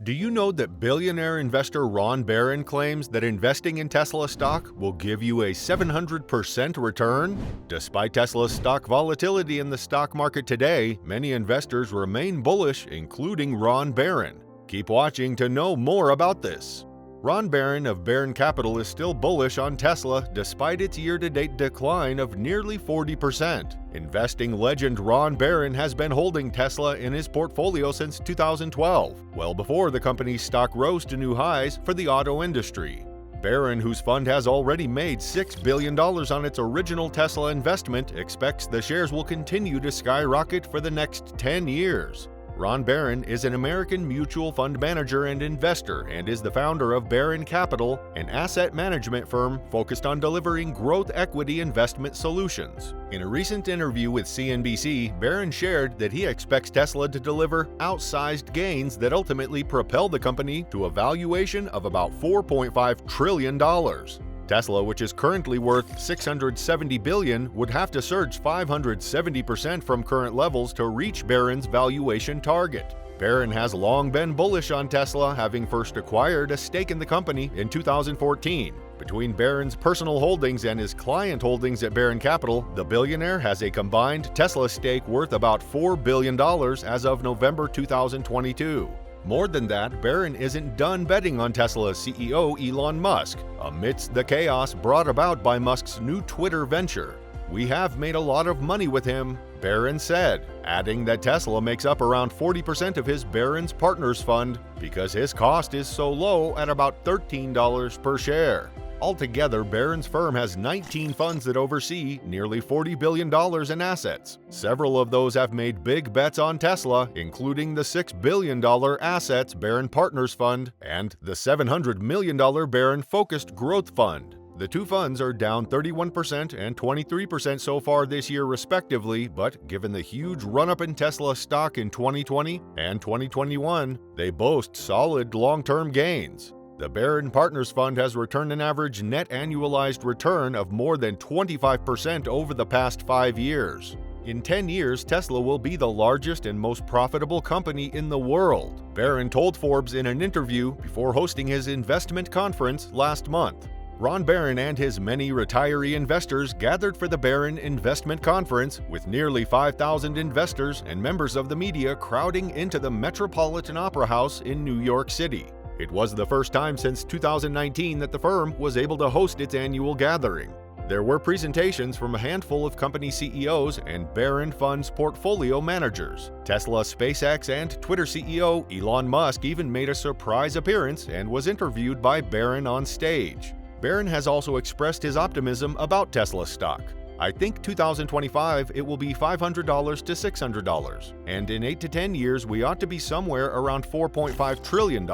Do you know that billionaire investor Ron Barron claims that investing in Tesla stock will give you a 700% return? Despite Tesla's stock volatility in the stock market today, many investors remain bullish, including Ron Barron. Keep watching to know more about this. Ron Barron of Barron Capital is still bullish on Tesla despite its year-to-date decline of nearly 40%. Investing legend Ron Barron has been holding Tesla in his portfolio since 2012, well before the company's stock rose to new highs for the auto industry. Barron, whose fund has already made $6 billion on its original Tesla investment, expects the shares will continue to skyrocket for the next 10 years. Ron Barron is an American mutual fund manager and investor and is the founder of Barron Capital, an asset management firm focused on delivering growth equity investment solutions. In a recent interview with CNBC, Barron shared that he expects Tesla to deliver outsized gains that ultimately propel the company to a valuation of about $4.5 trillion. Tesla, which is currently worth $670 billion, would have to surge 570% from current levels to reach Barron's valuation target. Barron has long been bullish on Tesla, having first acquired a stake in the company in 2014. Between Barron's personal holdings and his client holdings at Barron Capital, the billionaire has a combined Tesla stake worth about $4 billion as of November 2022. More than that, Barron isn't done betting on Tesla's CEO Elon Musk, amidst the chaos brought about by Musk's new Twitter venture. "We have made a lot of money with him," Barron said, adding that Tesla makes up around 40% of his Barron's Partners Fund because his cost is so low at about $13 per share. Altogether, Barron's firm has 19 funds that oversee nearly $40 billion in assets. Several of those have made big bets on Tesla, including the $6 billion Assets Barron Partners Fund and the $700 million Barron Focused Growth Fund. The two funds are down 31% and 23% so far this year respectively, but given the huge run-up in Tesla stock in 2020 and 2021, they boast solid long-term gains. The Barron Partners Fund has returned an average net annualized return of more than 25% over the past 5 years. In 10 years, Tesla will be the largest and most profitable company in the world, Barron told Forbes in an interview before hosting his investment conference last month. Ron Barron and his many retiree investors gathered for the Barron Investment Conference, with nearly 5,000 investors and members of the media crowding into the Metropolitan Opera House in New York City. It was the first time since 2019 that the firm was able to host its annual gathering. There were presentations from a handful of company CEOs and Barron Funds portfolio managers. Tesla, SpaceX, and Twitter CEO Elon Musk even made a surprise appearance and was interviewed by Barron on stage. Barron has also expressed his optimism about Tesla stock. "I think 2025 it will be $500 to $600, and in 8 to 10 years we ought to be somewhere around $4.5 trillion,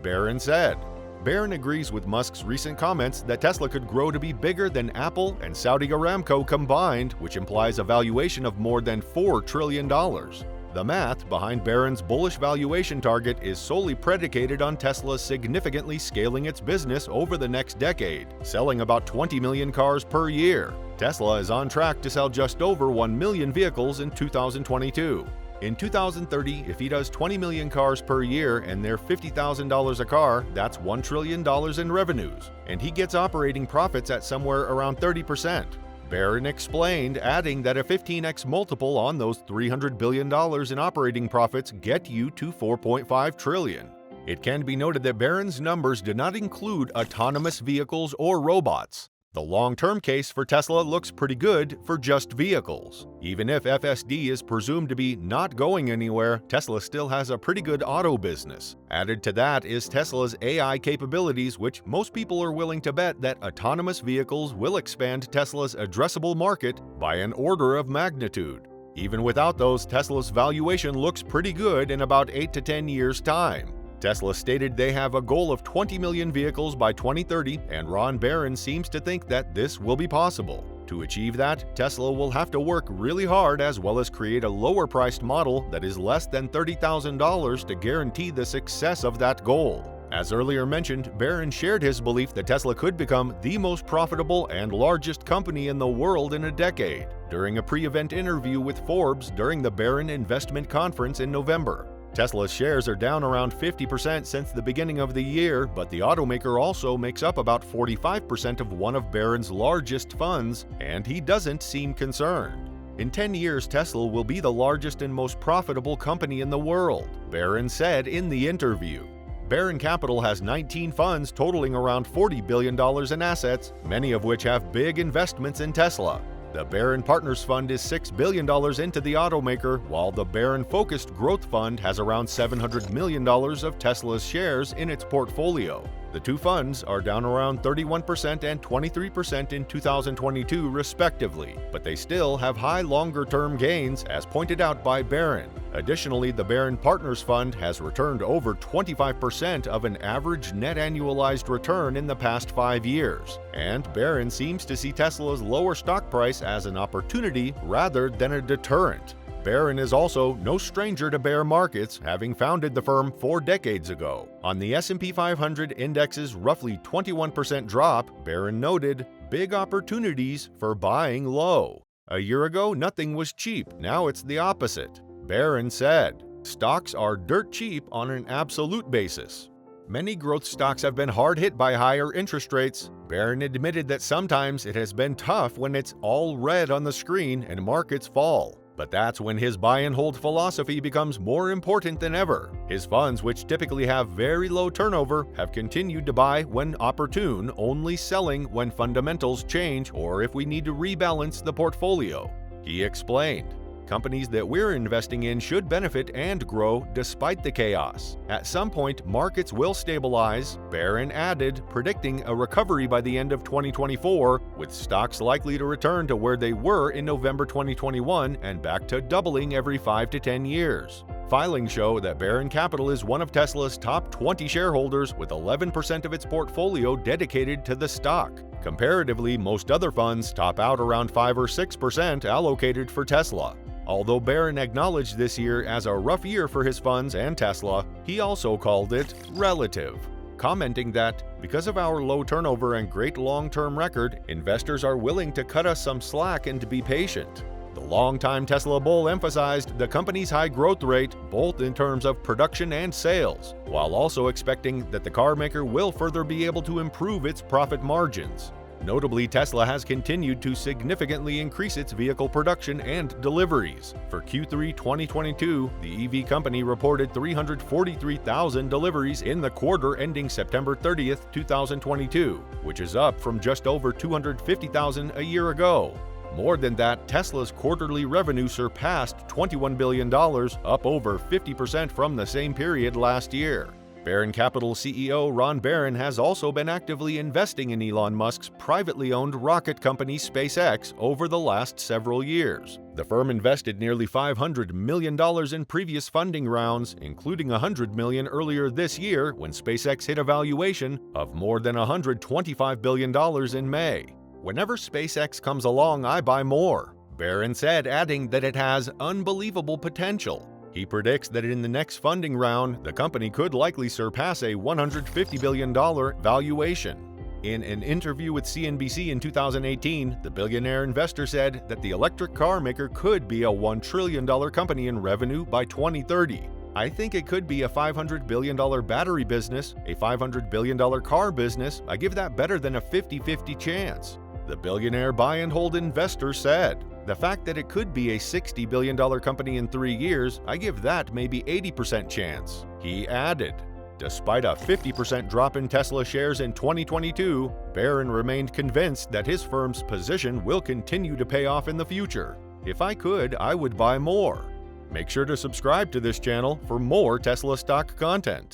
Barron said. Barron agrees with Musk's recent comments that Tesla could grow to be bigger than Apple and Saudi Aramco combined, which implies a valuation of more than $4 trillion. The math behind Barron's bullish valuation target is solely predicated on Tesla significantly scaling its business over the next decade, selling about 20 million cars per year. Tesla is on track to sell just over 1 million vehicles in 2022. In 2030, if he does 20 million cars per year and they're $50,000 a car, that's $1 trillion in revenues, and he gets operating profits at somewhere around 30%. Barron explained, adding that a 15x multiple on those $300 billion in operating profits get you to $4.5 trillion. It can be noted that Barron's numbers do not include autonomous vehicles or robots. The long-term case for Tesla looks pretty good for just vehicles. Even if FSD is presumed to be not going anywhere, Tesla still has a pretty good auto business. Added to that is Tesla's AI capabilities, which most people are willing to bet that autonomous vehicles will expand Tesla's addressable market by an order of magnitude. Even without those, Tesla's valuation looks pretty good in about 8 to 10 years' time. Tesla stated they have a goal of 20 million vehicles by 2030, and Ron Barron seems to think that this will be possible. To achieve that, Tesla will have to work really hard as well as create a lower-priced model that is less than $30,000 to guarantee the success of that goal. As earlier mentioned, Barron shared his belief that Tesla could become the most profitable and largest company in the world in a decade, during a pre-event interview with Forbes during the Barron Investment Conference in November. Tesla's shares are down around 50% since the beginning of the year, but the automaker also makes up about 45% of one of Barron's largest funds, and he doesn't seem concerned. In 10 years, Tesla will be the largest and most profitable company in the world, Barron said in the interview. Barron Capital has 19 funds totaling around $40 billion in assets, many of which have big investments in Tesla. The Barron Partners Fund is $6 billion into the automaker, while the Barron Focused Growth Fund has around $700 million of Tesla's shares in its portfolio. The two funds are down around 31% and 23% in 2022 respectively, but they still have high longer-term gains as pointed out by Barron. Additionally, the Barron Partners Fund has returned over 25% of an average net annualized return in the past 5 years, and Barron seems to see Tesla's lower stock price as an opportunity rather than a deterrent. Barron is also no stranger to bear markets, having founded the firm 4 decades ago. On the S&P 500 index's roughly 21% drop, Barron noted, "Big opportunities for buying low. A year ago, nothing was cheap. Now it's the opposite." Barron said, "Stocks are dirt cheap on an absolute basis." Many growth stocks have been hard hit by higher interest rates. Barron admitted that sometimes it has been tough when it's all red on the screen and markets fall. But that's when his buy and hold philosophy becomes more important than ever. His funds, which typically have very low turnover, have continued to buy when opportune, only selling when fundamentals change or if we need to rebalance the portfolio. He explained, "Companies that we're investing in should benefit and grow despite the chaos. At some point, markets will stabilize," Barron added, predicting a recovery by the end of 2024, with stocks likely to return to where they were in November 2021 and back to doubling every 5 to 10 years. Filings show that Barron Capital is one of Tesla's top 20 shareholders, with 11% of its portfolio dedicated to the stock. Comparatively, most other funds top out around 5 or 6% allocated for Tesla. Although Barron acknowledged this year as a rough year for his funds and Tesla, he also called it relative, commenting that, "Because of our low turnover and great long-term record, investors are willing to cut us some slack and to be patient." The longtime Tesla bull emphasized the company's high growth rate, both in terms of production and sales, while also expecting that the car maker will further be able to improve its profit margins. Notably, Tesla has continued to significantly increase its vehicle production and deliveries. For Q3 2022, the EV company reported 343,000 deliveries in the quarter ending September 30, 2022, which is up from just over 250,000 a year ago. More than that, Tesla's quarterly revenue surpassed $21 billion, up over 50% from the same period last year. Barron Capital CEO Ron Barron has also been actively investing in Elon Musk's privately owned rocket company SpaceX over the last several years. The firm invested nearly $500 million in previous funding rounds, including $100 million earlier this year when SpaceX hit a valuation of more than $125 billion in May. "Whenever SpaceX comes along, I buy more," Barron said, adding that it has unbelievable potential. He predicts that in the next funding round, the company could likely surpass a $150 billion valuation. In an interview with CNBC in 2018, the billionaire investor said that the electric car maker could be a $1 trillion company in revenue by 2030. "I think it could be a $500 billion battery business, a $500 billion car business. I give that better than a 50-50 chance," the billionaire buy-and-hold investor said. "The fact that it could be a $60 billion company in 3 years, I give that maybe 80% chance," he added. Despite a 50% drop in Tesla shares in 2022, Barron remained convinced that his firm's position will continue to pay off in the future. "If I could, I would buy more." Make sure to subscribe to this channel for more Tesla stock content.